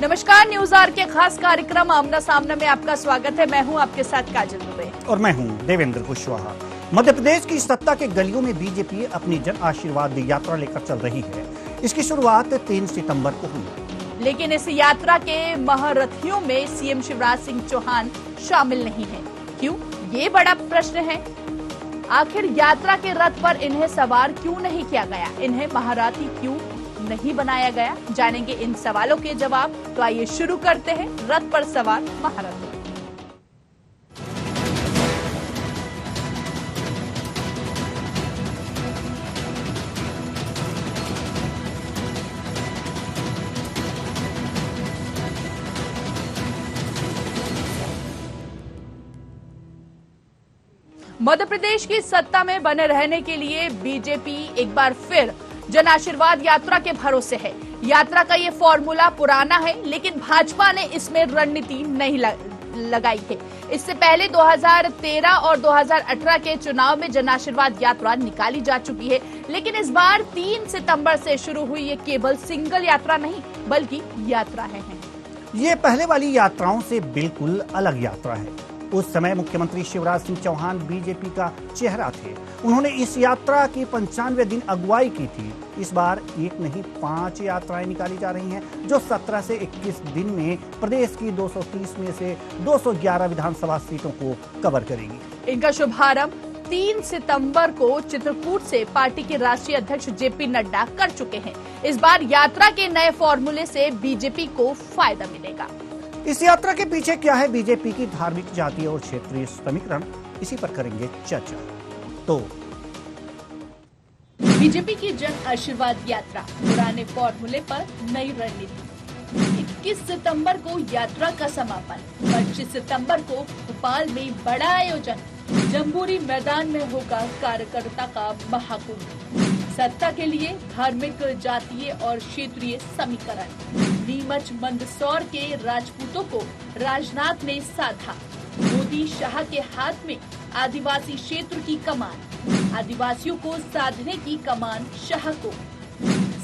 नमस्कार, news are के खास कार्यक्रम आमना सामना में आपका स्वागत है। मैं हूं आपके साथ काजल दुबे और मैं हूं देवेंद्र कुशवाहा। मध्य प्रदेश की सत्ता के गलियों में बीजेपी अपनी जन आशीर्वाद यात्रा लेकर चल रही है। इसकी शुरुआत 3 सितंबर को हुई, लेकिन इस यात्रा के महारथियों में सीएम शिवराज सिंह चौहान शामिल नहीं है। क्यों? ये बड़ा प्रश्न है। आखिर यात्रा के रथ पर इन्हें सवार क्यों नहीं किया गया? इन्हें महारथी क्यों नहीं बनाया गया? जानेंगे इन सवालों के जवाब। तो आइए शुरू करते हैं रथ पर सवार महारथी। मध्य प्रदेश की सत्ता में बने रहने के लिए बीजेपी एक बार फिर जन आशीर्वाद यात्रा के भरोसे है। यात्रा का ये फॉर्मूला पुराना है, लेकिन भाजपा ने इसमें रणनीति नहीं लगाई है। इससे पहले 2013 और 2018 के चुनाव में जन आशीर्वाद यात्रा निकाली जा चुकी है, लेकिन इस बार 3 सितंबर से शुरू हुई ये केवल सिंगल यात्रा नहीं, बल्कि यात्रा है। ये पहले वाली यात्राओं से बिल्कुल अलग यात्रा है। उस समय मुख्यमंत्री शिवराज सिंह चौहान बीजेपी का चेहरा थे। उन्होंने इस यात्रा की 95 दिन अगुवाई की थी। इस बार एक नहीं 5 यात्राएं निकाली जा रही हैं, जो 17 से 21 दिन में प्रदेश की 230 में से 211 विधानसभा सीटों को कवर करेगी। इनका शुभारंभ 3 सितंबर को चित्रकूट से पार्टी के राष्ट्रीय अध्यक्ष जेपी नड्डा कर चुके हैं। इस बार यात्रा के नए फॉर्मूले से बीजेपी को फायदा मिलेगा। इस यात्रा के पीछे क्या है बीजेपी की धार्मिक, जातीय और क्षेत्रीय समीकरण, इसी पर करेंगे चर्चा। तो बीजेपी की जन आशीर्वाद यात्रा, पुराने फॉर्मूले पर नई रणनीति। 21 सितंबर को यात्रा का समापन, 25 सितंबर को भोपाल में बड़ा आयोजन, जम्बूरी मैदान में होगा कार्यकर्ता का महाकुंभ। सत्ता के लिए धार्मिक, जातीय और क्षेत्रीय समीकरण। नीमच मंदसौर के राजपूतों को राजनाथ ने साधा। मोदी शाह के हाथ में आदिवासी क्षेत्र की कमान, आदिवासियों को साधने की कमान शाह को।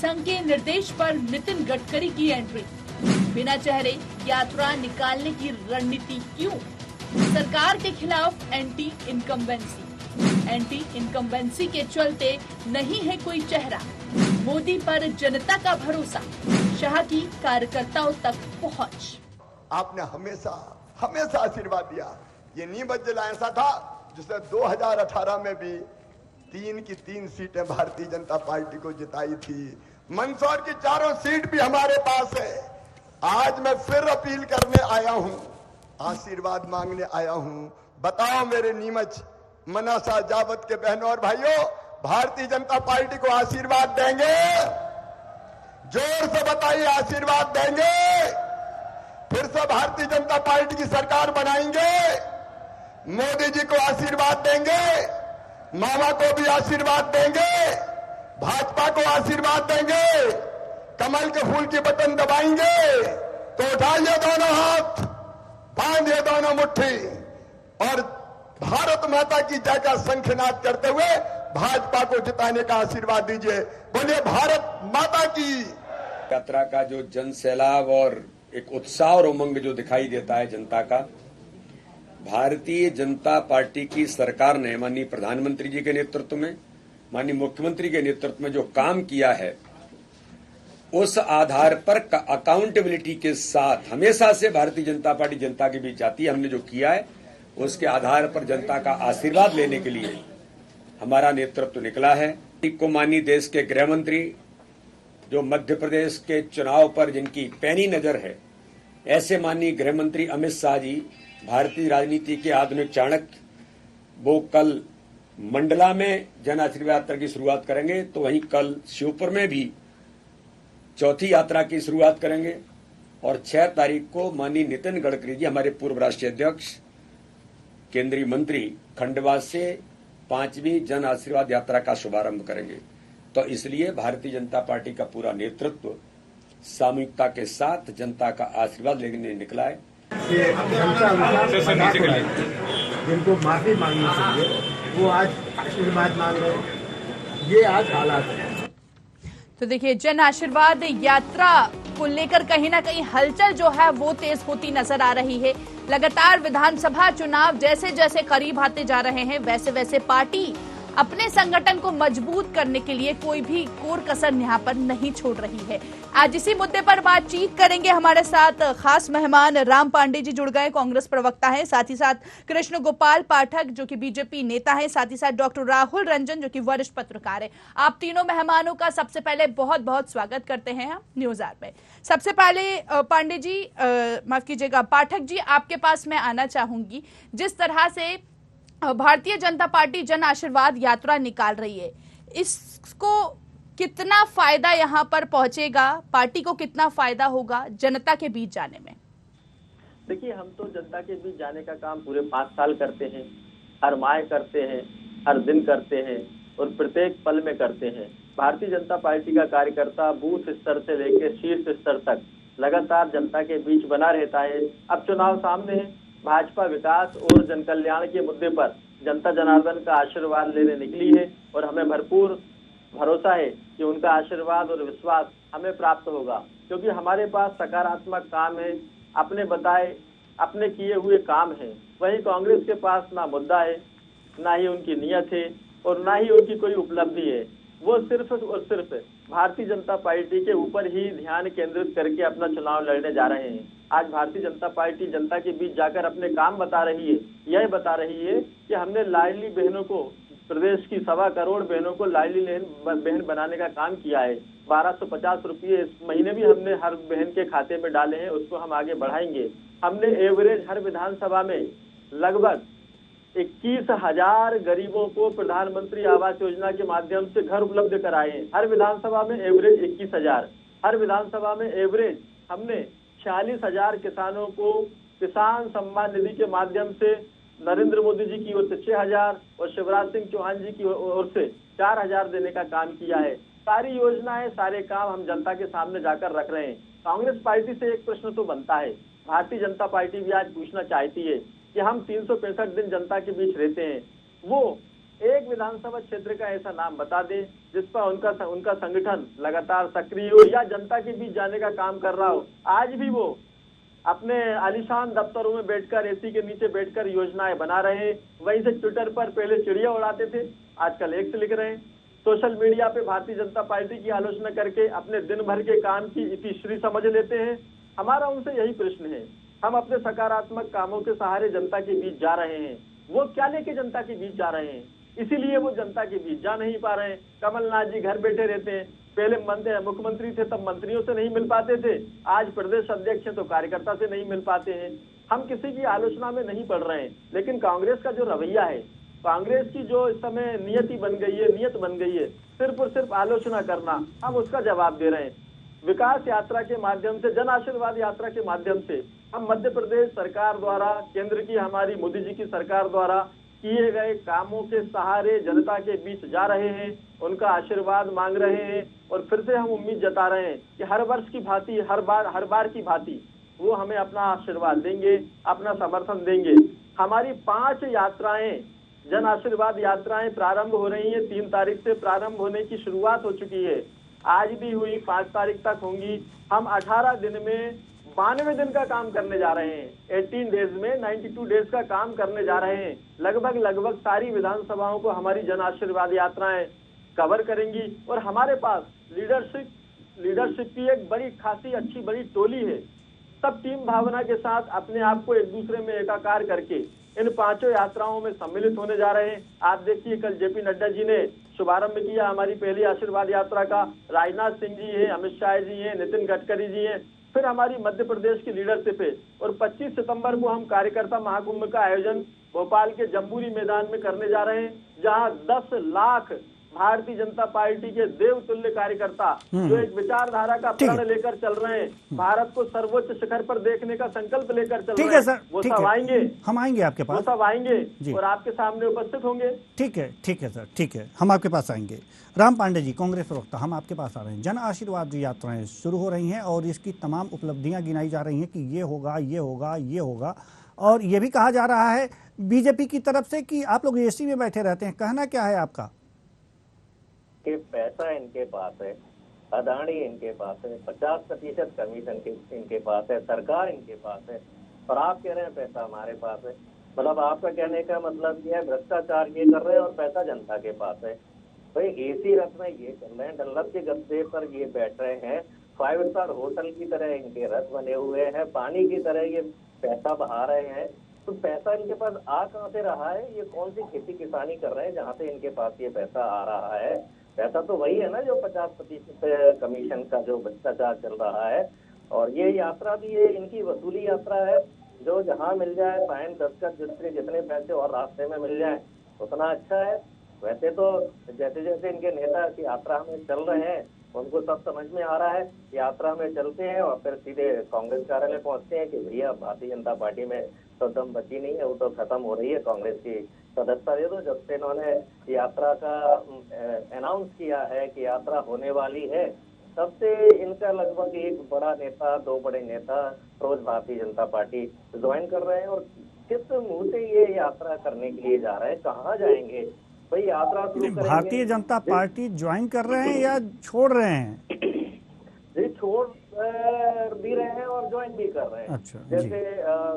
संघ के निर्देश पर नितिन गडकरी की एंट्री। बिना चेहरे यात्रा निकालने की रणनीति क्यों? सरकार के खिलाफ एंटी इनकम्बेंसी के चलते नहीं है कोई चेहरा। मोदी पर जनता का भरोसा, शाह की कार्यकर्ताओं तक पहुंच। आपने हमेशा आशीर्वाद दिया। ये नीमच जिला ऐसा था जिसने 2018 में भी 3 की 3 सीटें भारतीय जनता पार्टी को जिताई थी। मंदसौर की 4 सीट भी हमारे पास है। आज मैं फिर अपील करने आया हूं, आशीर्वाद मांगने आया हूं। बताओ मेरे नीमच, मनासा, जावत के बहनों और भाइयों, भारतीय जनता पार्टी को आशीर्वाद देंगे? जोर से बताइए, आशीर्वाद देंगे? फिर से भारतीय जनता पार्टी की सरकार बनाएंगे? मोदी जी को आशीर्वाद देंगे? मामा को भी आशीर्वाद देंगे? भाजपा को आशीर्वाद देंगे? कमल के फूल की बटन दबाएंगे? तो उठाइए दोनों हाथ, बांधिए दोनों मुट्ठी और भारत माता की जय का शंखनाद करते हुए भाजपा को जिताने का आशीर्वाद दीजिए। बोलिए भारत माता की। यात्रा का जो जन सैलाब और एक उत्साह और उमंग जो दिखाई देता है जनता का, भारतीय जनता पार्टी की सरकार ने माननीय प्रधानमंत्री जी के नेतृत्व में, माननीय मुख्यमंत्री के नेतृत्व में जो काम किया है, उस आधार पर अकाउंटेबिलिटी के साथ हमेशा से भारतीय जनता पार्टी जनता के बीच आती है। हमने जो किया है उसके आधार पर जनता का आशीर्वाद लेने के लिए हमारा नेतृत्व निकला है। को माननीय देश के गृह मंत्री, जो मध्य प्रदेश के चुनाव पर जिनकी पैनी नजर है, ऐसे माननीय गृह मंत्री अमित शाह जी भारतीय राजनीति के आधुनिक चाणक्य, वो कल मंडला में जन आशीर्वाद यात्रा की शुरुआत करेंगे। तो वहीं कल श्योपुर में भी चौथी यात्रा की शुरुआत करेंगे और 6 तारीख को माननीय नितिन गडकरी जी, हमारे पूर्व राष्ट्रीय अध्यक्ष, केंद्रीय मंत्री, खंडवा से 5वीं जन आशीर्वाद यात्रा का शुभारंभ करेंगे। तो इसलिए भारतीय जनता पार्टी का पूरा नेतृत्व सामूहिकता के साथ जनता का आशीर्वाद लेने निकला है। जिनको माफी मांगनी चाहिए वो आज आशीर्वाद मांग रहे हैं। ये आज हालात है। तो देखिए, जन आशीर्वाद यात्रा को लेकर कहीं ना कहीं हलचल जो है वो तेज होती नजर आ रही है। लगातार विधानसभा चुनाव जैसे जैसे करीब आते जा रहे हैं, वैसे वैसे पार्टी अपने संगठन को मजबूत करने के लिए कोई भी कोर कसर यहाँ पर नहीं छोड़ रही है। आज इसी मुद्दे पर बातचीत करेंगे। हमारे साथ खास मेहमान राम पांडे जी जुड़ गए, कांग्रेस प्रवक्ता हैं, साथ ही साथ कृष्ण गोपाल पाठक जो कि बीजेपी नेता हैं, साथ ही साथ डॉक्टर राहुल रंजन जो कि वरिष्ठ पत्रकार है। आप तीनों मेहमानों का सबसे पहले बहुत बहुत स्वागत करते हैं हम न्यूज आवर में। सबसे पहले पांडे जी, माफ कीजिएगा, पाठक जी, आपके पास मैं आना चाहूंगी। जिस तरह से भारतीय जनता पार्टी जन आशीर्वाद यात्रा निकाल रही है, इसको कितना फायदा यहाँ पर पहुंचेगा, पार्टी को कितना फायदा होगा जनता के बीच जाने में? देखिए, हम तो जनता के बीच जाने का काम पूरे 5 साल करते हैं, हर माह करते हैं, हर दिन करते हैं और प्रत्येक पल में करते हैं। भारतीय जनता पार्टी का कार्यकर्ता बूथ स्तर से लेकर शीर्ष स्तर तक लगातार जनता के बीच बना रहता है। अब चुनाव सामने है, भाजपा विकास और जन कल्याण के मुद्दे पर जनता जनार्दन का आशीर्वाद लेने निकली है और हमें भरपूर भरोसा है कि उनका आशीर्वाद और विश्वास हमें प्राप्त होगा, क्योंकि हमारे पास सकारात्मक काम है, अपने बताए अपने किए हुए काम है। वहीं कांग्रेस के पास ना मुद्दा है, ना ही उनकी नीयत है और ना ही उनकी कोई उपलब्धि है। वो सिर्फ और सिर्फ भारतीय जनता पार्टी के ऊपर ही ध्यान केंद्रित करके अपना चुनाव लड़ने जा रहे हैं। आज भारतीय जनता पार्टी जनता के बीच जाकर अपने काम बता रही है, यह बता रही है कि हमने लाडली बहनों को, प्रदेश की 1.25 करोड़ बहनों को लाडली बहन बनाने का काम किया है। 1250 रुपये इस महीने भी हमने हर बहन के खाते में डाले हैं, उसको हम आगे बढ़ाएंगे। हमने एवरेज हर विधानसभा में लगभग 21,000 गरीबों को प्रधानमंत्री आवास योजना के माध्यम से घर उपलब्ध कराए हैं। हर विधानसभा में एवरेज 21,000, हर विधानसभा में एवरेज हमने 46,000 किसानों को किसान सम्मान निधि के माध्यम से नरेंद्र मोदी जी की ओर से 6,000 और शिवराज सिंह चौहान जी की ओर से 4,000 देने का काम किया है। सारी योजनाएं, सारे काम हम जनता के सामने जाकर रख रहे हैं। कांग्रेस पार्टी से एक प्रश्न तो बनता है, भारतीय जनता पार्टी भी आज पूछना चाहती है कि हम 365 दिन जनता के बीच रहते हैं, वो एक विधानसभा क्षेत्र का ऐसा नाम बता दे जिस पर उनका संगठन लगातार सक्रिय हो या जनता के बीच जाने का काम कर रहा हो। आज भी वो अपने आलीशान दफ्तरों में बैठकर, एसी के नीचे बैठकर योजनाएं बना रहे हैं। वहीं से ट्विटर पर पहले चिड़िया उड़ाते थे, आजकल एक्स लिख रहे हैं। सोशल मीडिया पे भारतीय जनता पार्टी की आलोचना करके अपने दिन भर के काम की इतिश्री समझ लेते हैं। हमारा उनसे यही प्रश्न है, हम अपने सकारात्मक कामों के सहारे जनता के बीच जा रहे हैं, वो क्या लेके जनता के बीच जा रहे हैं? इसीलिए वो जनता के बीच जा नहीं पा रहे हैं। कमलनाथ जी घर बैठे रहते हैं, पहले मुख्यमंत्री थे तब मंत्रियों से नहीं मिल पाते थे, आज प्रदेश अध्यक्ष है तो कार्यकर्ता से नहीं मिल पाते हैं। हम किसी की आलोचना में नहीं पड़ रहे हैं, लेकिन कांग्रेस का जो रवैया है, कांग्रेस की जो इस समय नियत बन गई है सिर्फ और सिर्फ आलोचना करना, हम उसका जवाब दे रहे हैं। विकास यात्रा के माध्यम से, जन आशीर्वाद यात्रा के माध्यम से हम मध्य प्रदेश सरकार द्वारा, केंद्र की हमारी मोदी जी की सरकार द्वारा किए गए कामों के सहारे जनता के बीच जा रहे हैं, उनका आशीर्वाद मांग रहे हैं और फिर से हम उम्मीद जता रहे हैं कि हर वर्ष की भांति, हर बार की भांति वो हमें अपना आशीर्वाद देंगे, अपना समर्थन देंगे। हमारी 5 यात्राएं, जन आशीर्वाद यात्राएं प्रारंभ हो रही हैं। 3 तारीख से प्रारंभ होने की शुरुआत हो चुकी है, आज भी हुई, 5 तारीख तक होंगी। हम 18 दिन में 92 दिन का काम करने जा रहे हैं। 18 डेज में 92 डेज का काम करने जा रहे हैं। लगभग सारी विधानसभाओं को हमारी जन आशीर्वाद यात्राएं कवर करेंगी और हमारे पास लीडरशिप की एक बड़ी खासी अच्छी बड़ी टोली है। सब टीम भावना के साथ अपने आप को एक दूसरे में एकाकार करके इन 5 यात्राओं में सम्मिलित होने जा रहे हैं। आप देखिए, कल जेपी नड्डा जी ने शुभारंभ किया हमारी पहली आशीर्वाद यात्रा का। राजनाथ सिंह जी हैं, अमित शाह जी हैं, नितिन गडकरी जी हैं, फिर हमारी मध्य प्रदेश की लीडरशिप है। और 25 सितंबर को हम कार्यकर्ता महाकुंभ का आयोजन भोपाल के जम्बूरी मैदान में करने जा रहे हैं, जहां 10 लाख भारतीय जनता पार्टी के देवतुल्य कार्यकर्ता जो एक विचारधारा का प्रण लेकर चल रहे हैं, भारत को सर्वोच्च शिखर पर देखने का संकल्प लेकर चल रहे हैं, वो सब आएंगे। हम आएंगे आपके पास, वो सब आएंगे और आपके सामने उपस्थित होंगे। ठीक है सर, ठीक है, हम आपके पास आएंगे। राम पांडे जी, कांग्रेस प्रवक्ता, हम आपके पास आ रहे हैं। जन आशीर्वाद यात्राएं शुरू हो रही हैं और इसकी तमाम उपलब्धियां गिनाई जा रही हैं कि ये होगा, ये होगा, ये होगा, और ये भी कहा जा रहा है बीजेपी की तरफ से कि आप लोग एसी में बैठे रहते हैं। कहना क्या है आपका? कि पैसा इनके पास है, अदानी इनके पास है, 50% कमीशन इनके पास है, सरकार इनके पास है, और आप कह रहे हैं पैसा हमारे पास है। मतलब आपका कहने का मतलब ये है भ्रष्टाचार ये कर रहे हैं और पैसा जनता के पास है। भाई एसी रथ में ये चल रहे हैं, डल्लभ के गद्दे पर ये बैठ रहे हैं, 5 स्टार होटल की तरह इनके रथ बने हुए हैं, पानी की तरह ये पैसा बहा रहे हैं। तो पैसा इनके पास आ कहाँ से रहा है? ये कौन सी खेती किसानी कर रहे हैं जहाँ से इनके पास ये पैसा आ रहा है? पैसा तो वही है ना जो 50% कमीशन का जो भ्रष्टाचार चल रहा है। और ये यात्रा भी ये इनकी वसूली यात्रा है, जो जहाँ मिल जाए फाइन दस्तखत जितने पैसे और रास्ते में मिल जाए उतना अच्छा है। वैसे तो जैसे जैसे इनके नेता इस यात्रा में चल रहे हैं उनको सब समझ में आ रहा है, यात्रा में चलते हैं और फिर सीधे कांग्रेस कार्यालय पहुंचते हैं कि भैया भारतीय जनता पार्टी में तो दम बची नहीं है, वो तो खत्म हो रही है, कांग्रेस की सदस्यता दे दो। जब से इन्होंने यात्रा का अनाउंस किया है कि यात्रा होने वाली है, तब से इनका लगभग एक बड़ा नेता, 2 बड़े नेता रोज भारतीय जनता पार्टी ज्वाइन कर रहे हैं। और किस मुंह से ये यात्रा करने के लिए जा रहे हैं, कहाँ जाएंगे? भाई यात्रा शुरू करेंगे, भारतीय जनता पार्टी ज्वाइन कर रहे हैं या छोड़ रहे हैं? जी छोड़ भी रहे हैं और ज्वाइन भी कर रहे हैं। अच्छा, जैसे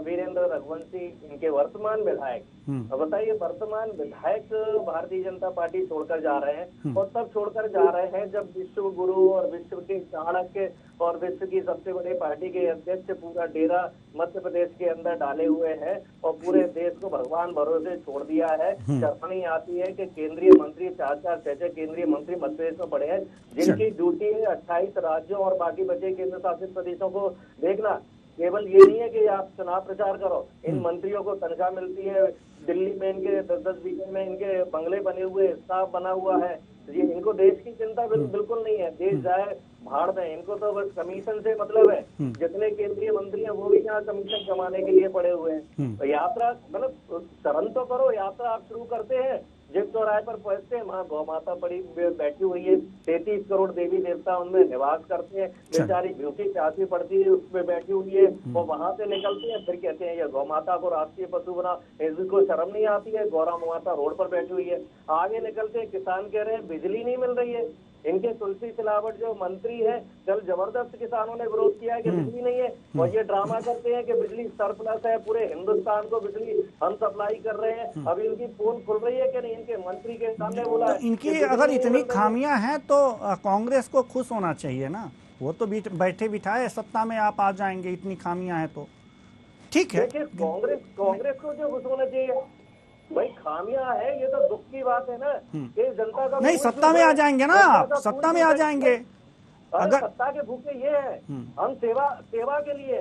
वीरेंद्र रघुवंशी इनके वर्तमान विधायक, अब बताइए वर्तमान विधायक भारतीय जनता पार्टी छोड़कर जा रहे हैं, और तब छोड़कर जा रहे हैं जब विश्व गुरु और विश्व के चाणक्य और विश्व की सबसे बड़ी पार्टी के अध्यक्ष पूरा डेरा मध्य प्रदेश के अंदर डाले हुए हैं और पूरे देश को भगवान भरोसे छोड़ दिया है। शर्मनी आती है कि केंद्रीय मंत्री 4-4 6-6 केंद्रीय मंत्री मध्य प्रदेश में पड़े हैं, जिनकी ड्यूटी है 28 राज्यों और बाकी बचे केंद्र शासित प्रदेशों को देखना। केवल ये नहीं है कि आप चुनाव प्रचार करो, इन मंत्रियों को तनख्वाह मिलती है, दिल्ली में इनके 10-10 वीके में इनके बंगले बने हुए, स्टाफ बना हुआ है। ये इनको देश की चिंता बिल्कुल नहीं है, देश जाए भाड़ में, इनको तो बस कमीशन से मतलब है। जितने केंद्रीय मंत्री हैं वो भी यहाँ कमीशन कमाने के लिए पड़े हुए हैं। तो यात्रा मतलब शरण तो करो, यात्रा आप शुरू करते हैं, जिस चौराहे पर पहुंचते हैं वहाँ गौ माता पड़ी बैठी हुई है, 33 करोड़ देवी देवता उनमें निवास करते हैं, बेचारी भूखी प्यासी पड़ती है उसमें बैठी हुई है, वो वहां से निकलते हैं फिर कहते हैं ये गौ माता को राष्ट्रीय पशु बना। इसको शर्म नहीं आती है? गौरा माता रोड पर बैठी हुई है। आगे निकलते हैं, किसान कह रहे हैं बिजली नहीं मिल रही है। इनके तुलसी सिलावट जो मंत्री है, कल जबरदस्त किसानों ने विरोध किया है कि बिजली नहीं है, और ये ड्रामा करते हैं कि बिजली सरप्लस है, पूरे हिंदुस्तान को बिजली हम सप्लाई कर रहे हैं। अभी इनकी पोल खुल रही है कि नहीं? इनके मंत्री के सामने बोला है इनकी अगर इतनी खामियां हैं तो कांग्रेस को खुश होना चाहिए ना, वो तो बैठे बिठाए सत्ता में आप आ जाएंगे, इतनी खामियां हैं तो ठीक है। देखिए कांग्रेस को जो खुश होना चाहिए भाई, खामियां है ये तो दुख की बात है ना कि जनता का नहीं, सत्ता में आ जाएंगे ना आप, सत्ता में आ जाएंगे। अगर सत्ता के भूखे ये है, हम सेवा के लिए,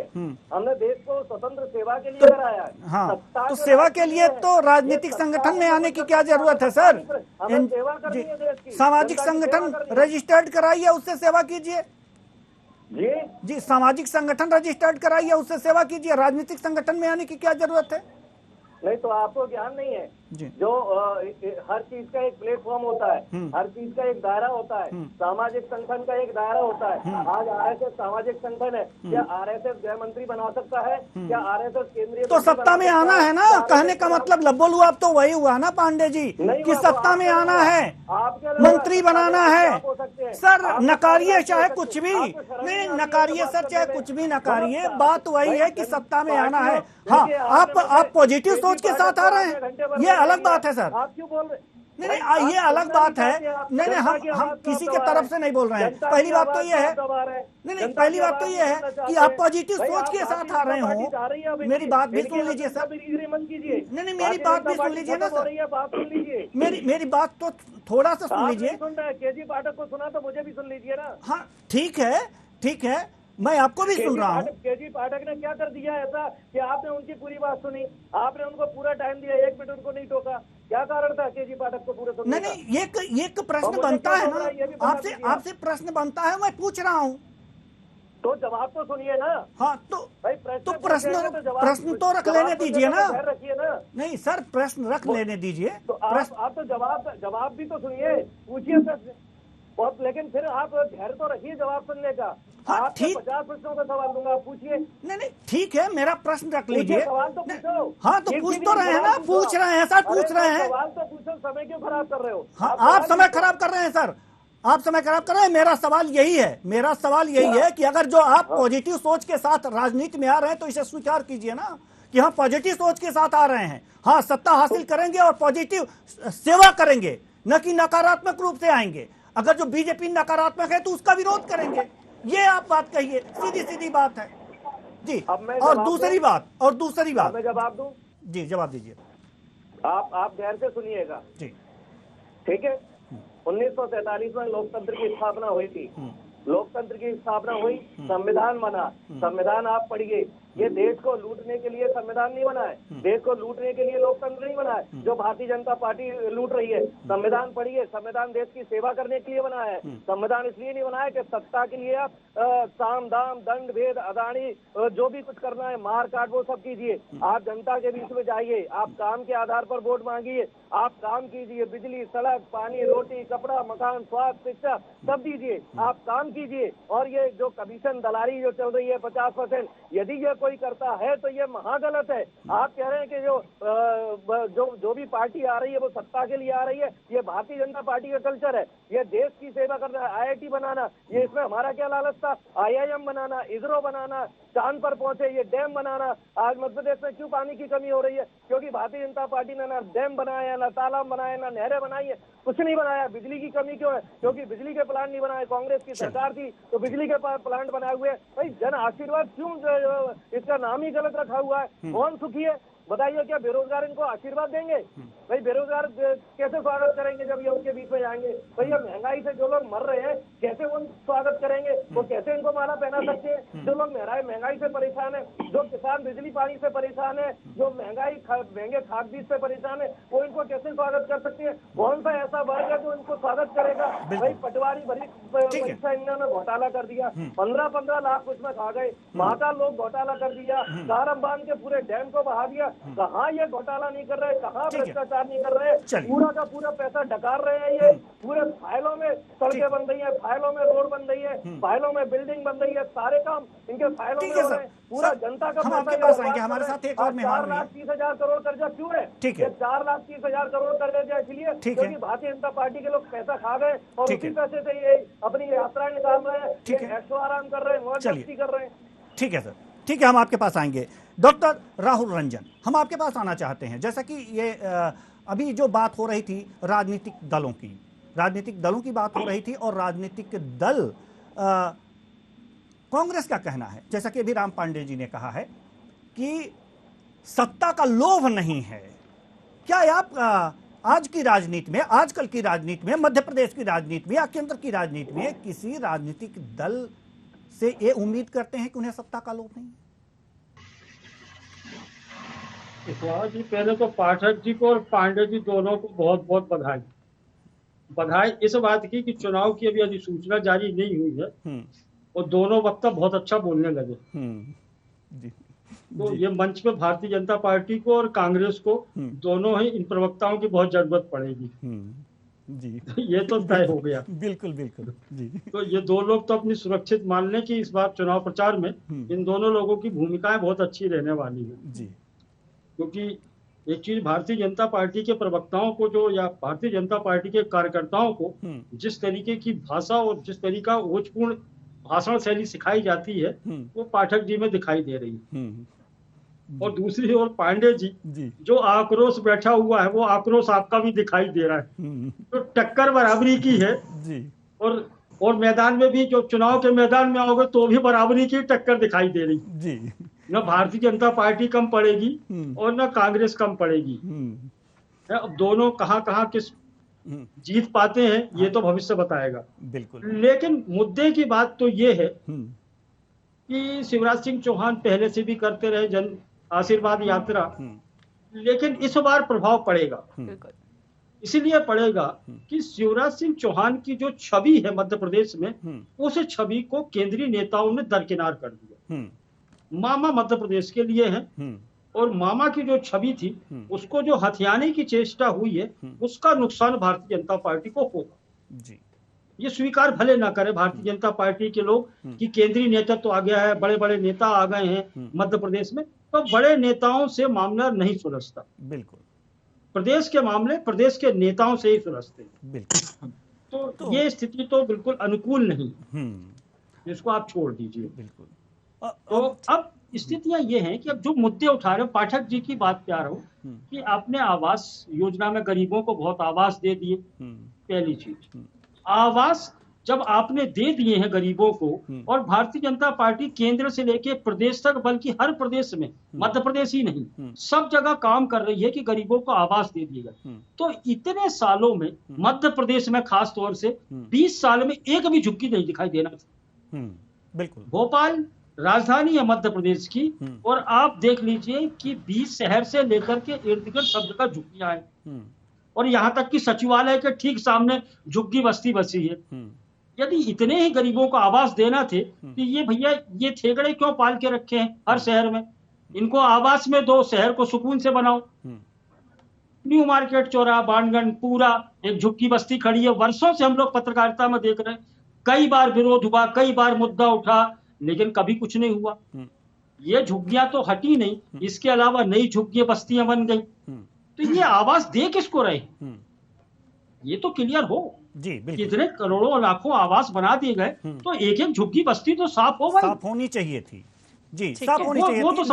हमने देश को स्वतंत्र सेवा के लिए कराया है। हाँ, तो सेवा के लिए तो राजनीतिक संगठन में आने की क्या जरूरत है सर? हमें सेवा करनी है देश की। सामाजिक संगठन रजिस्टर्ड कराइए, उससे सेवा कीजिए। जी सामाजिक संगठन रजिस्टर्ड कराइए, उससे सेवा कीजिए। राजनीतिक संगठन में आने की क्या जरूरत है? नहीं तो आपको ज्ञान नहीं है जो हर चीज का एक प्लेटफॉर्म होता है, हर चीज का एक दायरा होता है, सामाजिक संगठन का एक दायरा होता है। आज आरएसएस सामाजिक संगठन है, क्या आरएसएस गृह मंत्री बना सकता है? क्या आरएसएस केंद्रीय तो सत्ता में आना है ना? कहने का मतलब लब्बोलू आप तो वही हुआ ना पांडे जी कि सत्ता में आना है, मंत्री बनाना है। सर नकारिए चाहे कुछ भी, नहीं नकारिए सर, चाहे कुछ भी नकारिए, बात वही है कि सत्ता में आना है। हाँ, आप पॉजिटिव सोच के साथ आ रहे हैं, ये अलग बात है सर। आप क्यों बोल रहे? नहीं ये अलग बात है। नहीं हम किसी के तरफ से नहीं बोल रहे हैं। पहली बात तो ये है, नहीं पहली बात तो ये है कि आप पॉजिटिव सोच के साथ आ रहे हो। मेरी बात भी सुन लीजिए सर। नहीं मेरी बात भी सुन लीजिए ना सर, मेरी बात तो थोड़ा सा सुन लीजिए। केजी पाठक को सुना तो मुझे भी सुन लीजिए ना। हाँ ठीक है, मैं आपको भी सुन रहा हूँ। केजी पाठक ने क्या कर दिया ऐसा कि आपने उनकी पूरी बात सुनी, आपने उनको पूरा टाइम दिया, 1 मिनट उनको नहीं टोका? क्या कारण था केजी पाठक को पूरे सुनने का? नहीं एक प्रश्न बनता है ना, आपसे प्रश्न बनता है, मैं पूछ रहा हूँ तो जवाब तो सुनिए ना। हाँ तो प्रश्न तो रख लेने दीजिए ना। रखिए ना। नहीं सर प्रश्न रख लेने दीजिए। तो आप तो जवाब भी तो सुनिए, पूछिए प्रश्न, और लेकिन फिर आप धैर्य तो रखिए जवाब सुनने का। हाँ ठीक, 50 प्रश्नों का सवाल दूंगा, आप पूछिए। नहीं ठीक है, मेरा प्रश्न रख लीजिए। सवाल तो पूछो। हाँ तो पूछ तो रहे हैं ना, पूछ रहे हैं सर, पूछ रहे हैं। सवाल तो पूछो, समय क्यों खराब कर रहे हो? हाँ आप समय खराब कर रहे हैं सर। आप समय खराब कर रहे हैं। मेरा सवाल यही है कि अगर जो आप पॉजिटिव सोच के साथ राजनीति में आ रहे हैं तो इसे स्वीकार कीजिए ना कि हम पॉजिटिव सोच के साथ आ रहे हैं। हाँ, सत्ता हासिल करेंगे और पॉजिटिव सेवा करेंगे, न कि नकारात्मक रूप से आएंगे। अगर जो बीजेपी नकारात्मक है तो उसका विरोध करेंगे। ये आप बात कहिए, सीधी सीधी बात है जी। और दूसरी बात मैं जवाब दूं? जी, जवाब दीजिए। आप ध्यान से सुनिएगा जी। ठीक है। 1947 में लोकतंत्र की स्थापना हुई थी। लोकतंत्र की स्थापना हुई, संविधान बना। संविधान आप पढ़िए, ये देश को लूटने के लिए संविधान नहीं बना है, देश को लूटने के लिए लोकतंत्र नहीं बना है जो भारतीय जनता पार्टी लूट रही है। संविधान पढ़िए, संविधान देश की सेवा करने के लिए बना है। संविधान इसलिए नहीं बना है कि सत्ता के लिए आप साम दाम दंड भेद अदानी जो भी कुछ करना है मार काट वो सब कीजिए। आप जनता के बीच में जाइए, आप काम के आधार पर वोट मांगिए, आप काम कीजिए, बिजली सड़क पानी रोटी कपड़ा मकान स्वास्थ्य शिक्षा सब दीजिए, आप काम कीजिए। और ये जो कमीशन दलाली जो चल रही है 50%, यदि ये कोई करता है तो ये महागलत है। आप कह रहे हैं कि जो भी पार्टी आ रही है वो सत्ता के लिए आ रही है, ये भारतीय जनता पार्टी का कल्चर है। ये देश की सेवा करना, IIT बनाना, ये इसमें हमारा क्या लालच था? IIM बनाना, इसरो बनाना, चांद पर पहुंचे, ये डैम बनाना। आज मध्य प्रदेश में क्यों पानी की कमी हो रही है? क्योंकि भारतीय जनता पार्टी ने ना डैम बनाया, ना तालाब बनाए, ना नहरें बनाई है, कुछ नहीं बनाया। बिजली की कमी क्यों है? क्योंकि बिजली के प्लांट नहीं बनाए। कांग्रेस की सरकार थी तो बिजली के प्लांट बनाए हुए। भाई जन आशीर्वाद क्यों इसका नाम ही गलत रखा हुआ है? कौन सुखी है बताइए? क्या बेरोजगार इनको आशीर्वाद देंगे? भाई बेरोजगार कैसे स्वागत करेंगे जब ये उनके बीच में जाएंगे? भैया महंगाई से जो लोग मर रहे हैं कैसे वो स्वागत करेंगे? वो कैसे इनको माला पहना सकते हैं? जो लोग महंगाई से परेशान है, जो किसान बिजली पानी से परेशान है, जो महंगे खाद बीज से परेशान है, वो इनको कैसे स्वागत कर सकते हैं? कौन सा ऐसा वर्ग है जो इनको स्वागत करेगा? भाई पटवारी भरी परीक्षा इन्होंने घोटाला कर दिया, 15-15 लाख उसमें खा गए। महाकाल लोग घोटाला कर दिया, सारम बांध के पूरे डैम को बहा दिया। कहाँ ये घोटाला नहीं कर रहे, कहाँ भ्रष्टाचार नहीं कर रहे? पूरा का पूरा पैसा डकार रहे हैं। ये पूरे फाइलों में सड़कें बन रही है, फाइलों में रोड बन रही है, फाइलों में बिल्डिंग बन रही है, सारे काम इनके फाइलों में हो रहे हैं। पूरा जनता का हम आपके पास आएंगे। हमारे साथ एक और मेहमान 4,30,000 करोड़ कर्जा क्यों है? ठीक है, 4,30,000 करोड़ कर्जा इसलिए क्योंकि भारतीय जनता पार्टी के लोग पैसा खा गए और उसी पैसे से ये अपनी यात्राएं निकाल रहे हैं, ऐशो आराम कर रहे हैं, मौज मस्ती कर रहे हैं। ठीक है सर, ठीक है, हम आपके पास आएंगे। डॉक्टर राहुल रंजन, हम आपके पास आना चाहते हैं। जैसा कि ये अभी जो बात हो रही थी राजनीतिक दलों की बात हो रही थी और राजनीतिक दल कांग्रेस का कहना है, जैसा कि अभी राम पांडे जी ने कहा है कि सत्ता का लोभ नहीं है। क्या आप आज की राजनीति में, आजकल की राजनीति में, मध्य प्रदेश की राजनीति में या केंद्र की राजनीति में किसी राजनीतिक दल से ये उम्मीद करते हैं कि उन्हें सत्ता का लोभ नहीं है? जी पहले तो पाठक जी को और पांडे जी दोनों को बहुत बहुत बधाई इस बात की कि चुनाव की अभी अधिसूचना जारी नहीं हुई है और दोनों वक्ता बहुत अच्छा बोलने लगे। जी, तो ये मंच पे भारतीय जनता पार्टी को और कांग्रेस को दोनों ही इन प्रवक्ताओं की बहुत जरूरत पड़ेगी। जी, ये तो तय हो गया। बिल्कुल बिल्कुल जी। तो ये दो लोग तो अपनी सुरक्षित मान लें कि इस बार चुनाव प्रचार में इन दोनों लोगों की भूमिकाएं बहुत अच्छी रहने वाली है जी। क्योंकि एक चीज भारतीय जनता पार्टी के प्रवक्ताओं को जो या भारतीय जनता पार्टी के कार्यकर्ताओं को जिस तरीके की भाषा और जिस तरीका ओजपूर्ण भाषण शैली सिखाई जाती है वो पाठक जी में दिखाई दे रही है। और दूसरी ओर पांडे जी जो आक्रोश बैठा हुआ है वो आक्रोश आपका भी दिखाई दे रहा है। तो टक्कर बराबरी की है और मैदान में भी जो चुनाव के मैदान में आओगे तो भी बराबरी की टक्कर दिखाई दे रही जी। न भारतीय जनता पार्टी कम पड़ेगी और न कांग्रेस कम पड़ेगी। अब दोनों कहाँ किस जीत पाते हैं ये तो भविष्य बताएगा। बिल्कुल। लेकिन मुद्दे की बात तो ये है कि शिवराज सिंह चौहान पहले से भी करते रहे जन आशीर्वाद यात्रा, लेकिन इस बार प्रभाव पड़ेगा। इसलिए पड़ेगा कि शिवराज सिंह चौहान की जो छवि है मध्य प्रदेश में उस छवि को केंद्रीय नेताओं ने दरकिनार कर दिया। मामा मध्य प्रदेश के लिए हैं और मामा की जो छवि थी उसको जो हथियाने की चेष्टा हुई है उसका नुकसान भारतीय जनता पार्टी को होगा जी। ये स्वीकार भले ना करे भारतीय जनता पार्टी के लोग कि केंद्रीय नेतृत्व तो आ गया है, बड़े बड़े नेता आ गए हैं मध्य प्रदेश में, तो बड़े नेताओं से मामला नहीं सुलझता। बिल्कुल। प्रदेश के मामले प्रदेश के नेताओं से ही सुलझते हैं। बिल्कुल। तो ये स्थिति तो बिल्कुल अनुकूल नहीं, इसको आप छोड़ दीजिए। बिल्कुल। तो अब स्थितियां ये हैं कि अब जो मुद्दे उठा रहे हो, पाठक जी की बात पे आ रहा हूं कि आपने आवास योजना में गरीबों को बहुत आवास दे दिए। पहली चीज, आवास जब आपने दे दिए हैं गरीबों को, और भारतीय जनता पार्टी केंद्र से लेके प्रदेश तक, बल्कि हर प्रदेश में, मध्य प्रदेश ही नहीं, सब जगह काम कर रही है कि गरीबों को आवास दे दिए गए। तो इतने सालों में मध्य प्रदेश में खास तौर से 20 साल में एक भी झुग्गी नहीं दिखाई देना। बिल्कुल। भोपाल राजधानी है मध्य प्रदेश की, और आप देख लीजिए कि 20 शहर से लेकर के इर्द गिर्द सब जगह झुग्गियां हैं, और यहाँ तक कि सचिवालय के ठीक सामने झुग्गी बस्ती बसी है। यदि इतने ही गरीबों को आवास देना थे तो ये भैया ये ठेकड़े क्यों पाल के रखे हैं हर शहर में? इनको आवास में दो, शहर को सुकून से बनाओ। न्यू मार्केट चौराहा, बाणगंज, पूरा एक झुग्गी बस्ती खड़ी है। वर्षों से हम लोग पत्रकारिता में देख रहे हैं, कई बार विरोध हुआ, कई बार मुद्दा उठा, लेकिन कभी कुछ नहीं हुआ। ये झुग्गियां तो हटी नहीं, इसके अलावा नई झुग्गी बस्तियां बन गई। तो ये आवास दे किसको रहे? ये तो क्लियर हो जी। बिल्कुल। कितने करोड़ों लाखों आवास बना दिए गए, तो एक एक झुग्गी बस्ती तो साफ हो, साफ होनी चाहिए थी। जी, साफ होनी चाहिए वो थी। तो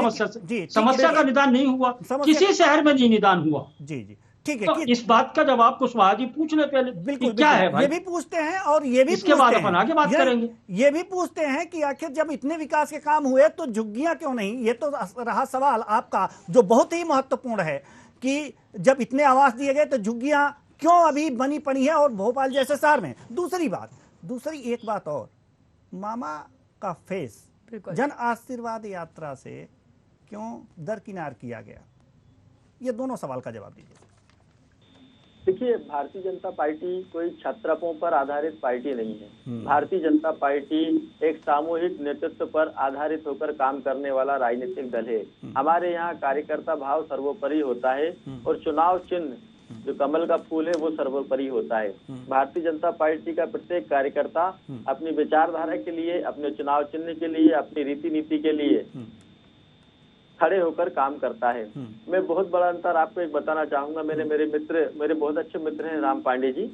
समस्या का निदान नहीं हुआ, किसी शहर में नहीं निदान हुआ। जी जी, ठीक है। तो इस बात का जवाब कुशवाहा जी पूछ ले पहले। बिल्कुल, क्या है भाई? ये भी पूछते हैं, और ये भी इसके बाद अपन आगे बात करेंगे। ये भी पूछते हैं कि आखिर जब इतने विकास के काम हुए तो झुग्गियां क्यों नहीं? ये तो रहा सवाल आपका, जो बहुत ही महत्वपूर्ण है कि जब इतने आवास दिए गए तो झुग्गियां क्यों अभी बनी पड़ी है, और भोपाल जैसे शहर में। दूसरी एक बात और, मामा का फेस जन आशीर्वाद यात्रा से क्यों दरकिनार किया गया? ये दोनों सवाल का जवाब दीजिए। देखिए, भारतीय जनता पार्टी कोई छत्रपों पर आधारित पार्टी नहीं है। भारतीय जनता पार्टी एक सामूहिक नेतृत्व पर आधारित होकर काम करने वाला राजनीतिक दल है। हमारे यहाँ कार्यकर्ता भाव सर्वोपरि होता है, और चुनाव चिन्ह जो कमल का फूल है वो सर्वोपरि होता है। भारतीय जनता पार्टी का प्रत्येक कार्यकर्ता अपनी विचारधारा के लिए, अपने चुनाव चिन्ह के लिए, अपनी रीति नीति के लिए खड़े होकर काम करता है। मैं बहुत बड़ा अंतर आपको एक बताना चाहूंगा। मेरे बहुत अच्छे मित्र हैं राम पांडे जी,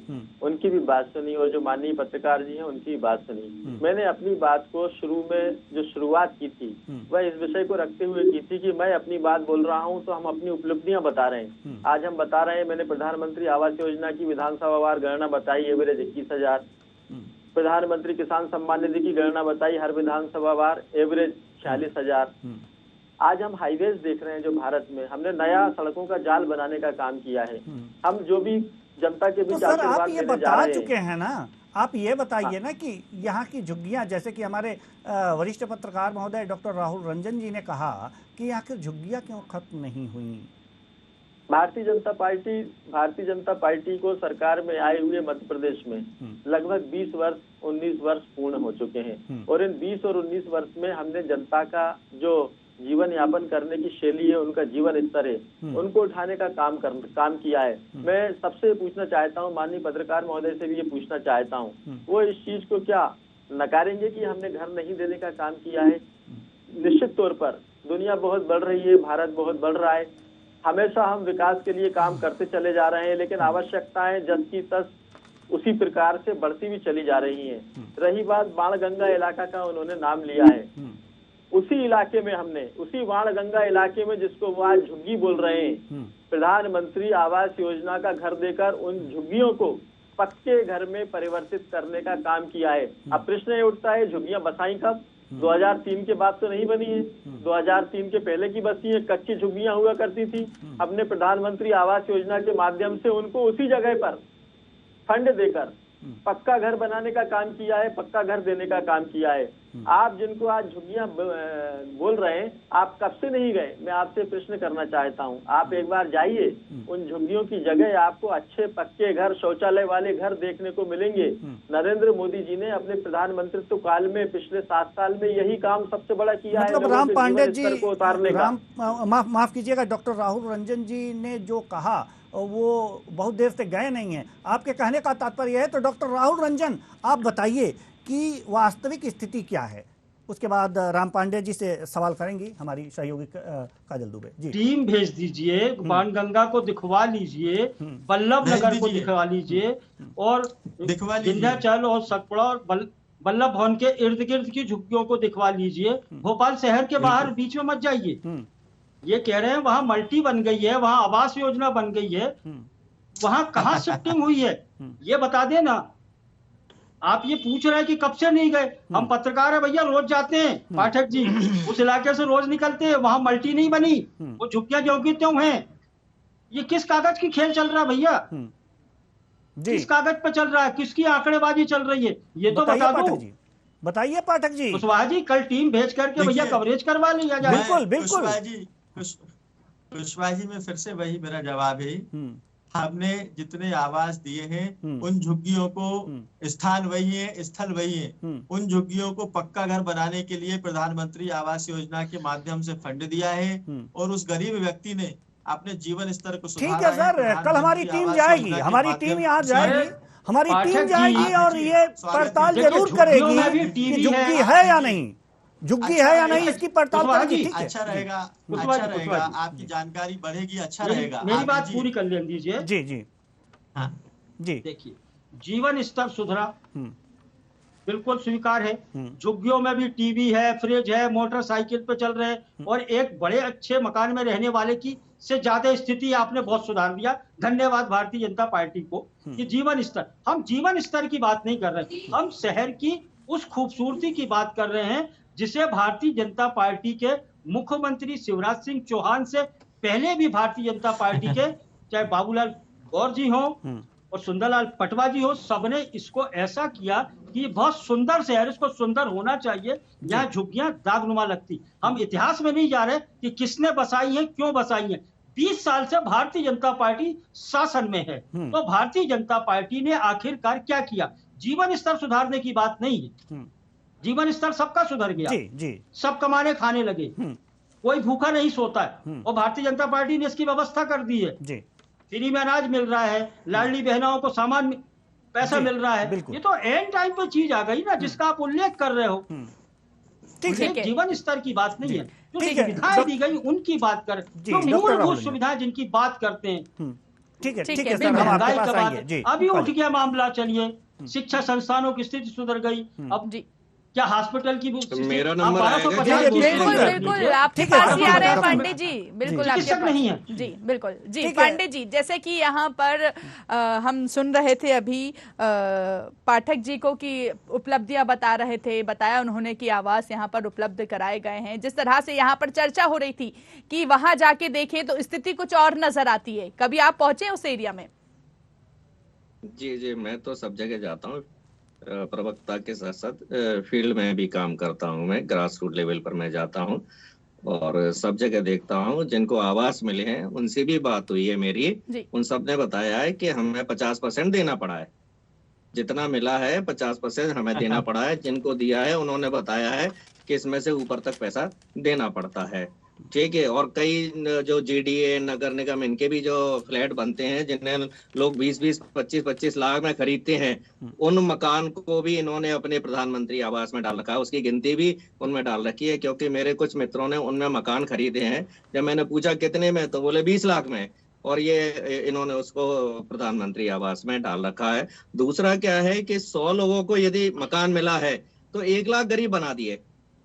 उनकी भी बात सुनी, और जो माननीय पत्रकार जी हैं उनकी भी बात सुनी। मैंने अपनी बात को शुरू में जो शुरुआत की थी वह इस विषय को रखते हुए की थी कि मैं अपनी बात बोल रहा हूं तो हम अपनी उपलब्धियां बता रहे हैं। आज हम बता रहे हैं, मैंने प्रधानमंत्री आवास योजना की विधानसभावार गणना बताई, एवरेज 21,000। प्रधानमंत्री किसान सम्मान निधि की गणना बताई, हर विधानसभावार एवरेज 46,000। आज हम हाईवेज देख रहे हैं जो भारत में, हमने नया सड़कों का जाल बनाने का काम किया है। हम जो भी जनता के बीच आशीर्वाद देने जा रहे हैं। आप ये बता चुके हैं ना, आप ये बताइए ना कि यहाँ की झुग्गियां, जैसे कि हमारे वरिष्ठ पत्रकार महोदय डॉक्टर राहुल रंजन जी ने कहा कि यहाँ की झुग्गियां क्यों खत्म नहीं हुई? भारतीय जनता पार्टी को सरकार में आए हुए मध्य प्रदेश में लगभग 19 वर्ष पूर्ण हो चुके हैं, और इन 20 और 19 वर्ष में हमने जनता का जो जीवन यापन करने की शैली है, उनका जीवन स्तर है, उनको उठाने का काम किया है। मैं सबसे पूछना चाहता हूँ, माननीय पत्रकार महोदय से भी ये पूछना चाहता हूँ, वो इस चीज को क्या नकारेंगे कि हमने घर नहीं देने का काम किया है? निश्चित तौर पर दुनिया बहुत बढ़ रही है, भारत बहुत बढ़ रहा है, हमेशा हम विकास के लिए काम करते चले जा रहे हैं, लेकिन आवश्यकताएं जस की तस उसी प्रकार से बढ़ती भी चली जा रही हैं। रही बात बाणगंगा इलाका का, उन्होंने नाम लिया है, उसी इलाके में हमने, उसी बाणगंगा इलाके में जिसको वो आज झुग्गी बोल रहे हैं, प्रधानमंत्री आवास योजना का घर देकर उन झुग्गियों को पक्के घर में परिवर्तित करने का काम किया है। अब प्रश्न ये उठता है, झुग्गियां बसाई कब? 2003 के बाद तो नहीं बनी है, 2003 के पहले की बसी है, कच्ची झुग्गियां हुआ करती थी। हमने प्रधानमंत्री आवास योजना के माध्यम से उनको उसी जगह पर फंड देकर पक्का घर बनाने का काम किया है, पक्का घर देने का काम किया है। आप जिनको आज झुग्गियां बोल रहे हैं, आप कब से नहीं गए? मैं आपसे प्रश्न करना चाहता हूं, आप एक बार जाइए, उन झुग्गियों की जगह आपको अच्छे पक्के घर, शौचालय वाले घर देखने को मिलेंगे। नरेंद्र मोदी जी ने अपने प्रधानमंत्रित्व काल में पिछले 7 साल में यही काम सबसे बड़ा किया है, राम पांडे जी को उतारने का। माफ कीजिएगा, डॉक्टर राहुल रंजन जी ने जो कहा वो बहुत देर से गए नहीं है, आपके कहने का तात्पर्य है। तो डॉक्टर राहुल रंजन, आप बताइए कि वास्तविक स्थिति क्या है? उसके बाद राम पांडे जी से सवाल करेंगी हमारी सहयोगी काजल दुबे जी। टीम भेज दीजिए, बाणगंगा को दिखवा लीजिए, बल्लभ नगर को दिखवा लीजिए, और विंध्याचल और सतपुड़ा और बल्लभ भवन के इर्द गिर्द की झुग्गियों को दिखवा लीजिए। भोपाल शहर के बाहर बीच में मत जाइए। ये कह रहे हैं वहां मल्टी बन गई है, वहां आवास योजना बन गई है, वहां कहां शिफ्टिंग हुई है ये बता देना। आप ये पूछ रहे हैं कि कब से नहीं गए, हम पत्रकार है भैया, रोज जाते हैं पाठक जी, उस इलाके से रोज निकलते हैं, वहां मल्टी नहीं बनी, वो झुग्गियां ज्यों की त्यों हैं। ये किस कागज की खेल चल रहा है भैया? किस कागज पे चल रहा है, किसकी आंकड़ेबाजी चल रही है, ये तो बता दो। बताइए पाठक जी। कुशवाहा जी कल टीम भेज करके भैया कवरेज करवा लिया जाए। बिल्कुल बिल्कुल कुशवाहा जी में फिर से वही मेरा जवाब है, हमने जितने आवास दिए हैं उन झुग्गियों को स्थान वही है, स्थल वही है। उन झुग्गियों को पक्का घर बनाने के लिए प्रधानमंत्री आवास योजना के माध्यम से फंड दिया है और उस गरीब व्यक्ति ने अपने जीवन स्तर को सुधारा। ठीक है सर, कल हमारी टीम जाएगी, हमारी टीम यहाँ जाएगी, हमारी टीम जाएगी और ये पड़ताल जरूर करेगी कि झुग्गी है या नहीं, झुग्गी है या नहीं, इसकी पड़ताल करेगी। अच्छा रहेगा, अच्छा रहेगा, आपकी जानकारी बढ़ेगी, अच्छा रहेगा। मेरी बात पूरी कर लेने दीजिए। जी जी हाँ जी। देखिए, जीवन स्तर सुधरा, बिल्कुल स्वीकार है। झुग्गियों में भी टीवी है, फ्रिज है, मोटरसाइकिल पे चल रहे हैं, और एक बड़े अच्छे मकान में रहने वाले की से ज्यादा स्थिति आपने बहुत सुधार दिया। धन्यवाद भारतीय जनता पार्टी को कि जीवन स्तर, हम जीवन स्तर की बात नहीं कर रहे, हम शहर की उस खूबसूरती की बात कर रहे हैं जिसे भारतीय जनता पार्टी के मुख्यमंत्री शिवराज सिंह चौहान से पहले भी भारतीय जनता पार्टी के चाहे बाबूलाल गौर जी हो और सुंदरलाल पटवा जी हो, सबने इसको ऐसा किया कि बहुत सुंदर शहर, इसको सुंदर होना चाहिए। यहाँ झुग्गियां दागनुमा लगती। हम इतिहास में नहीं जा रहे कि किसने बसाई है, क्यों बसाई है। 20 साल से भारतीय जनता पार्टी शासन में है, तो भारतीय जनता पार्टी ने आखिरकार क्या किया? जीवन स्तर सुधारने की बात नहीं है, जीवन स्तर सबका सुधर गया, जी। सब कमाने खाने लगे, कोई भूखा नहीं सोता है, और भारतीय जनता पार्टी ने इसकी व्यवस्था कर दी है। फ्री में अनाज मिल रहा है, लाडली बहनाओं को सामान पैसा मिल रहा है। ये तो एंड टाइम पे चीज आ गई ना जिसका आप उल्लेख कर रहे हो। ठीक है, जीवन स्तर की बात नहीं है, जो सुविधाएं दी गई उनकी बात कर, जो मूलभूत सुविधाएं जिनकी बात करते हैं। ठीक है सर, हम आपके पास आएंगे। अभी उठ गया मामला, चलिए शिक्षा संस्थानों की स्थिति सुधर गई। अब जी क्या हॉस्पिटल की मेरा नंबर आएगा? बिल्कुल आपके पास ही आ रहे हैं पांडे जी, बिल्कुल आपके पास नहीं है जी, बिल्कुल जी। पांडे जी, जैसे कि यहाँ पर हम सुन रहे थे अभी पाठक जी को कि उपलब्धियां बता रहे थे, बताया उन्होंने कि आवास यहाँ पर उपलब्ध कराए गए हैं। जिस तरह से यहाँ पर चर्चा हो रही थी कि वहां जाके देखें तो स्थिति कुछ और नजर आती है। कभी आप पहुंचे उस एरिया में? जी, मैं तो सब जगह जाता हूँ, प्रवक्ता के साथ साथ फील्ड में भी काम करता हूँ। मैं ग्रास रूट लेवल पर मैं जाता हूँ और सब जगह देखता हूँ। जिनको आवास मिले हैं उनसे भी बात हुई है मेरी, उन सब ने बताया है कि हमें 50% देना पड़ा है, जितना मिला है 50% हमें देना पड़ा है। जिनको दिया है उन्होंने बताया है कि इसमें से ऊपर तक पैसा देना पड़ता है। ठीक है, और कई जो जीडीए, नगर निगम, इनके भी जो फ्लैट बनते हैं जिन्हें लोग 20-20, 25-25 लाख में खरीदते हैं, उन मकान को भी इन्होंने अपने प्रधानमंत्री आवास में डाल रखा है। उसकी गिनती भी उनमें डाल रखी है, क्योंकि मेरे कुछ मित्रों ने उनमें मकान खरीदे हैं। जब मैंने पूछा कितने में, तो बोले 20 लाख में, और ये इन्होंने उसको प्रधानमंत्री आवास में डाल रखा है। दूसरा क्या है कि 100 लोगों को यदि मकान मिला है तो 1 लाख गरीब बना दिए,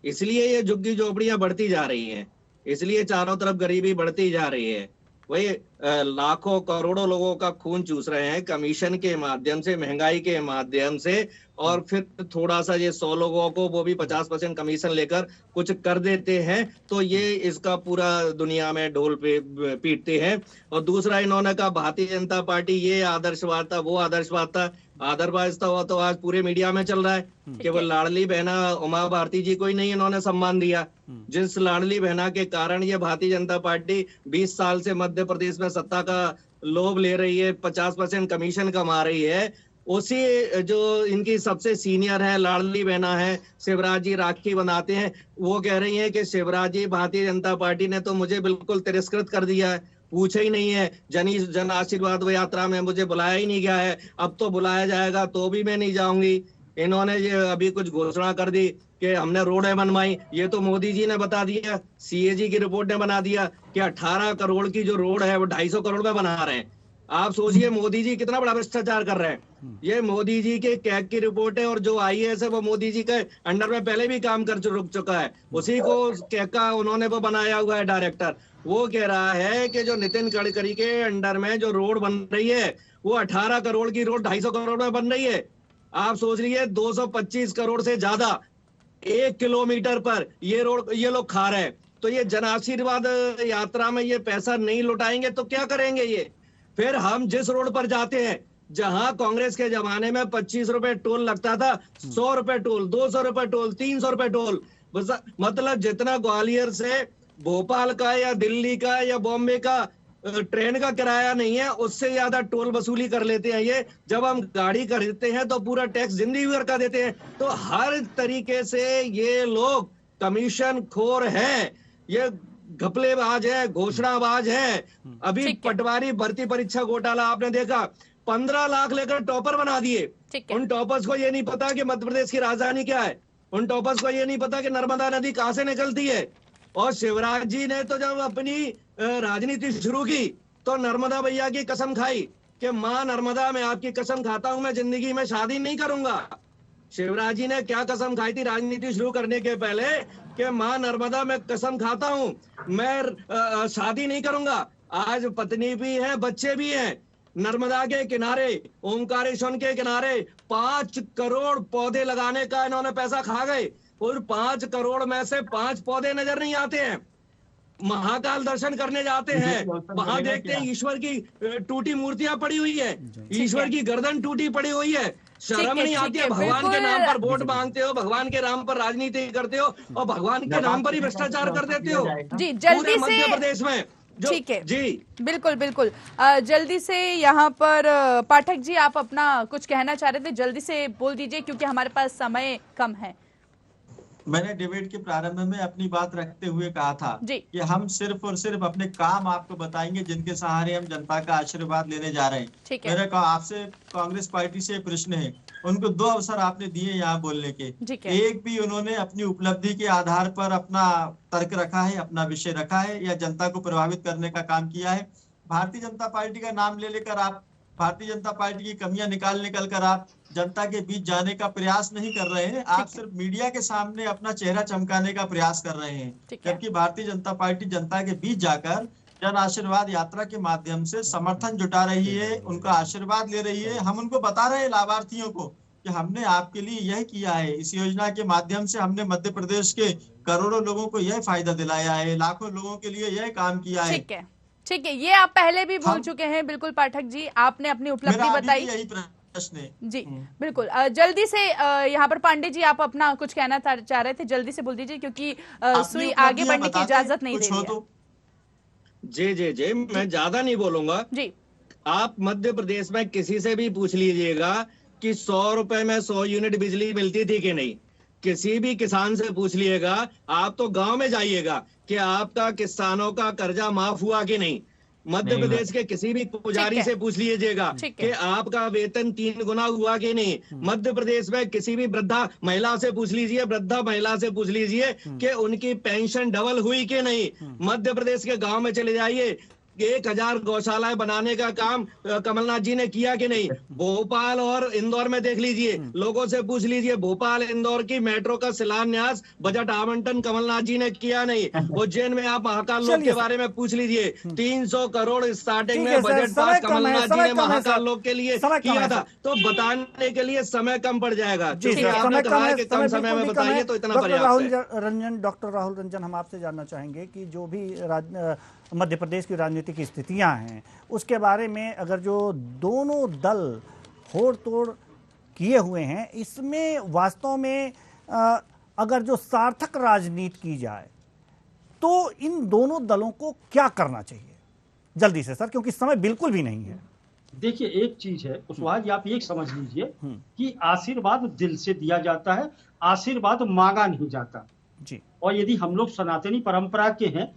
इसलिए ये झुग्गी झोपड़ियां बढ़ती जा रही हैं, इसलिए चारों तरफ गरीबी बढ़ती जा रही है। वही लाखों करोड़ों लोगों का खून चूस रहे हैं कमीशन के माध्यम से, महंगाई के माध्यम से, और फिर थोड़ा सा ये 100 लोगों को वो भी 50% कमीशन लेकर कुछ कर देते हैं, तो ये इसका पूरा दुनिया में ढोल पे पीटते हैं। और दूसरा इन्होंने कहा भारतीय जनता पार्टी ये आदर्शवाद था, वो आदर्शवाद था। आदर्शवाद हुआ तो आज पूरे मीडिया में चल रहा है। केवल लाडली बहना उमा भारती जी को ही नहीं इन्होंने सम्मान दिया, जिस लाडली बहना के कारण ये भारतीय जनता पार्टी 20 साल से मध्य प्रदेश में सत्ता का लोभ ले रही है, 50% कमीशन कमा रही है। उसी जो इनकी सबसे सीनियर है लाडली बहना है, शिवराज जी राखी बनाते हैं, वो कह रही हैं कि शिवराज जी, भारतीय जनता पार्टी ने तो मुझे बिल्कुल तिरस्कृत कर दिया है, पूछा ही नहीं है, जन आशीर्वाद यात्रा में मुझे बुलाया ही नहीं गया है, अब तो बुलाया जाएगा तो भी मैं नहीं जाऊंगी। इन्होंने ये अभी कुछ घोषणा कर दी कि हमने रोडें बनवाई, ये तो मोदी जी ने बता दिया, सीएजी की रिपोर्ट ने बना दिया कि 18 करोड़ की जो रोड है वो 250 करोड़ में बना रहे हैं। आप सोचिए मोदी जी कितना बड़ा भ्रष्टाचार कर रहे हैं। ये मोदी जी के कैग की रिपोर्ट है, और जो आईएएस है वो मोदी जी के अंडर में पहले भी काम कर रुक चुका है, उसी को कैग का उन्होंने वो बनाया हुआ है डायरेक्टर। वो कह रहा है कि जो नितिन गडकरी के अंडर में जो रोड बन रही है वो 18 करोड़ की रोड 250 करोड़ में बन रही है। आप सोच लीजिए 225 करोड़ से ज्यादा 1 किलोमीटर पर ये रोड ये लोग खा रहे हैं। तो ये जन आशीर्वाद यात्रा में ये पैसा नहीं लुटाएंगे तो क्या करेंगे ये? फिर हम जिस रोड पर जाते हैं, जहां कांग्रेस के जमाने में 25 रुपए टोल लगता था, 100 रुपए टोल, 200 रुपए टोल, 300 रुपए टोल, मतलब जितना ग्वालियर से भोपाल का या दिल्ली का या बॉम्बे का ट्रेन का किराया नहीं है, उससे ज्यादा टोल वसूली कर लेते हैं ये। जब हम गाड़ी खरीदते हैं तो पूरा टैक्स जिंदगी भर का देते हैं। तो हर तरीके से ये लोग कमीशन खोर हैं, ये घपलेबाज है, घोषणाबाज है। अभी पटवारी भर्ती परीक्षा घोटाला आपने देखा, 15 लाख लेकर टॉपर बना दिए। उन टॉपर्स को ये नहीं पता कि मध्य प्रदेश की राजधानी क्या है, उन टॉपर्स को ये नहीं पता कि नर्मदा नदी कहां से निकलती है। और शिवराज जी ने तो जब अपनी राजनीति शुरू की तो नर्मदा भैया की कसम खाई कि मां नर्मदा, मैं आपकी कसम खाता हूं, मैं जिंदगी में शादी नहीं करूंगा। शिवराज जी ने क्या कसम खाई थी राजनीति शुरू करने के पहले कि मां नर्मदा, मैं कसम खाता हूं, मैं शादी नहीं करूंगा। आज पत्नी भी है, बच्चे भी हैं। नर्मदा के किनारे, ओमकारेश्वर के किनारे 5 करोड़ पौधे लगाने का इन्होंने पैसा खा गए, और 5 करोड़ में से 5 पौधे नजर नहीं आते हैं। महाकाल दर्शन करने जाते हैं, वहां देखते हैं ईश्वर की टूटी मूर्तियां पड़ी हुई है, ईश्वर की गर्दन टूटी पड़ी हुई है। शर्म नहीं आती है? भगवान के नाम पर वोट मांगते हो, भगवान के नाम पर राजनीति करते हो, और भगवान के नाम पर ही भ्रष्टाचार कर देते हो जी। जल्दी से मध्य प्रदेश में ठीक है जी, बिल्कुल बिल्कुल। जल्दी से यहाँ पर पाठक जी आप अपना कुछ कहना चाह रहे थे, जल्दी से बोल दीजिए क्योंकि हमारे पास समय कम है। मैंने डिबेट के प्रारंभ में अपनी बात रखते हुए कहा था कि हम सिर्फ और सिर्फ अपने काम आपको बताएंगे जिनके सहारे हम जनता का आशीर्वाद लेने जा रहे हैं। मेरा आपसे कांग्रेस पार्टी से प्रश्न है, उनको 2 अवसर आपने दिए यहाँ बोलने के, एक भी उन्होंने अपनी उपलब्धि के आधार पर अपना तर्क रखा है, अपना विषय रखा है, या जनता को प्रभावित करने का काम किया है। भारतीय जनता पार्टी का नाम ले लेकर आप भारतीय जनता पार्टी की कमियां निकाल कर आप जनता के बीच जाने का प्रयास नहीं कर रहे हैं। आप सिर्फ मीडिया के सामने अपना चेहरा चमकाने का प्रयास कर रहे हैं, जबकि भारतीय जनता पार्टी जनता के बीच जाकर जन आशीर्वाद यात्रा के माध्यम से समर्थन जुटा रही है, उनका आशीर्वाद ले रही है। हम उनको बता रहे हैं लाभार्थियों को कि हमने आपके लिए यह किया है, इस योजना के माध्यम से हमने मध्य प्रदेश के करोड़ों लोगों को यह फायदा दिलाया है, लाखों लोगों के लिए यह काम किया है। ठीक है, ये आप पहले भी बोल चुके हैं। बिल्कुल पाठक जी, आपने अपनी उपलब्धि बताई। यही प्रश्न है जी बिल्कुल। जल्दी से यहाँ पर पांडे जी आप अपना कुछ कहना चाह रहे थे, जल्दी से बोल दीजिए क्योंकि सुई आगे बढ़ने की इजाजत नहीं दे रही है। जी, मैं ज्यादा नहीं बोलूंगा जी। आप मध्य प्रदेश में किसी से भी पूछ लीजिएगा कि 100 रुपए में 100 यूनिट बिजली मिलती थी कि नहीं। किसी भी किसान से पूछ लिएगा, आप तो गांव में जाइएगा कि आपका किसानों का कर्जा माफ हुआ कि नहीं। मध्य प्रदेश के किसी भी पुजारी से पूछ लीजिएगा कि आपका वेतन 3 गुना हुआ कि नहीं। मध्य प्रदेश में किसी भी वृद्धा महिला से पूछ लीजिए, वृद्धा महिला से पूछ लीजिए कि उनकी पेंशन डबल हुई कि नहीं। मध्य प्रदेश के गांव में चले जाइए, 1000 गौशालाएं बनाने का काम कमलनाथ जी ने किया कि नहीं। भोपाल और इंदौर में देख लीजिए, लोगों से पूछ लीजिए, भोपाल इंदौर की मेट्रो का शिलान्यास बजट आवंटन कमलनाथ जी ने किया नहीं। उज्जैन में आप महाकाल लोक के बारे में पूछ लीजिए, 300 करोड़ स्टार्टिंग में बजट पास कमलनाथ जी ने महाकाल लोक के लिए किया था। तो बताने के लिए समय कम पड़ जाएगा। आपने कहा कि कम समय में बताइए तो इतना पर्याप्त। डॉक्टर राहुल रंजन, हम आपसे जानना चाहेंगे कि जो भी मध्य प्रदेश की राजनीतिक स्थितियां हैं उसके बारे में, अगर जो दोनों दल फोड़ तोड़ किए हुए हैं, इसमें वास्तव में अगर जो सार्थक राजनीति की जाए तो इन दोनों दलों को क्या करना चाहिए? जल्दी से सर, क्योंकि समय बिल्कुल भी नहीं है। देखिए, एक चीज है कुशवाहा जी, आप एक समझ लीजिए कि आशीर्वाद दिल से दिया जाता है, आशीर्वाद मांगा नहीं जाता जी। और यदि हम लोग सनातनी परंपरा के हैं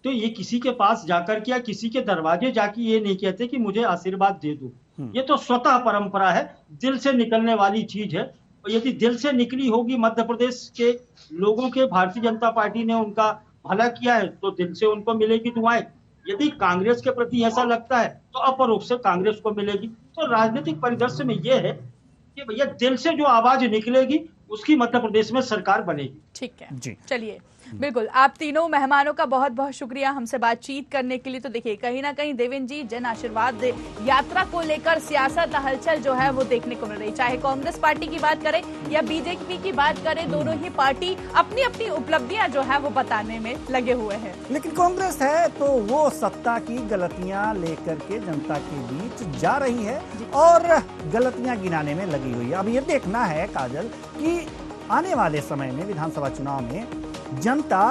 तो ये किसी के पास जाकर के या किसी के दरवाजे जाके ये नहीं कहते कि मुझे आशीर्वाद दे दो। ये तो स्वतः परंपरा है, दिल से निकलने वाली चीज है। और यदि दिल से निकली होगी मध्य प्रदेश के लोगों के, भारतीय जनता पार्टी ने उनका भला किया है तो दिल से उनको मिलेगी दुआएं। यदि कांग्रेस के प्रति ऐसा लगता है तो अपरोक्ष से कांग्रेस को मिलेगी। तो राजनीतिक परिदृश्य में यह है कि भैया दिल से जो आवाज निकलेगी उसकी मध्य प्रदेश में सरकार बनेगी। ठीक है जी, चलिए बिल्कुल, आप तीनों मेहमानों का बहुत बहुत शुक्रिया हमसे बातचीत करने के लिए। तो देखिए कहीं ना कहीं देवेंद्र जी, जन आशीर्वाद यात्रा को लेकर सियासत हलचल जो है वो देखने को मिल रही, चाहे कांग्रेस पार्टी की बात करें या बीजेपी की बात करें, दोनों ही पार्टी अपनी अपनी उपलब्धियां जो है वो बताने में लगे हुए हैं। लेकिन कांग्रेस है तो वो सत्ता की गलतियां लेकर के जनता के बीच जा रही है और गलतियां गिनाने में लगी हुई है। अब ये देखना है काजल कि आने वाले समय में विधानसभा चुनाव में जनता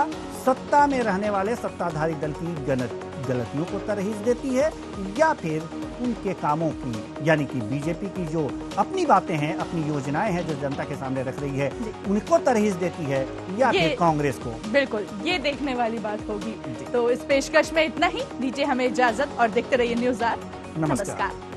सत्ता में रहने वाले सत्ताधारी दल की गलतियों को तरहीज देती है या फिर उनके कामों की, यानी कि बीजेपी की जो अपनी बातें हैं, अपनी योजनाएं हैं जो जनता के सामने रख रही है, उनको तरहीज देती है या फिर कांग्रेस को। बिल्कुल, ये देखने वाली बात होगी। तो इस पेशकश में इतना ही, दीजिए हमें इजाजत और देखते रहिए न्यूज़ 8। नमस्कार।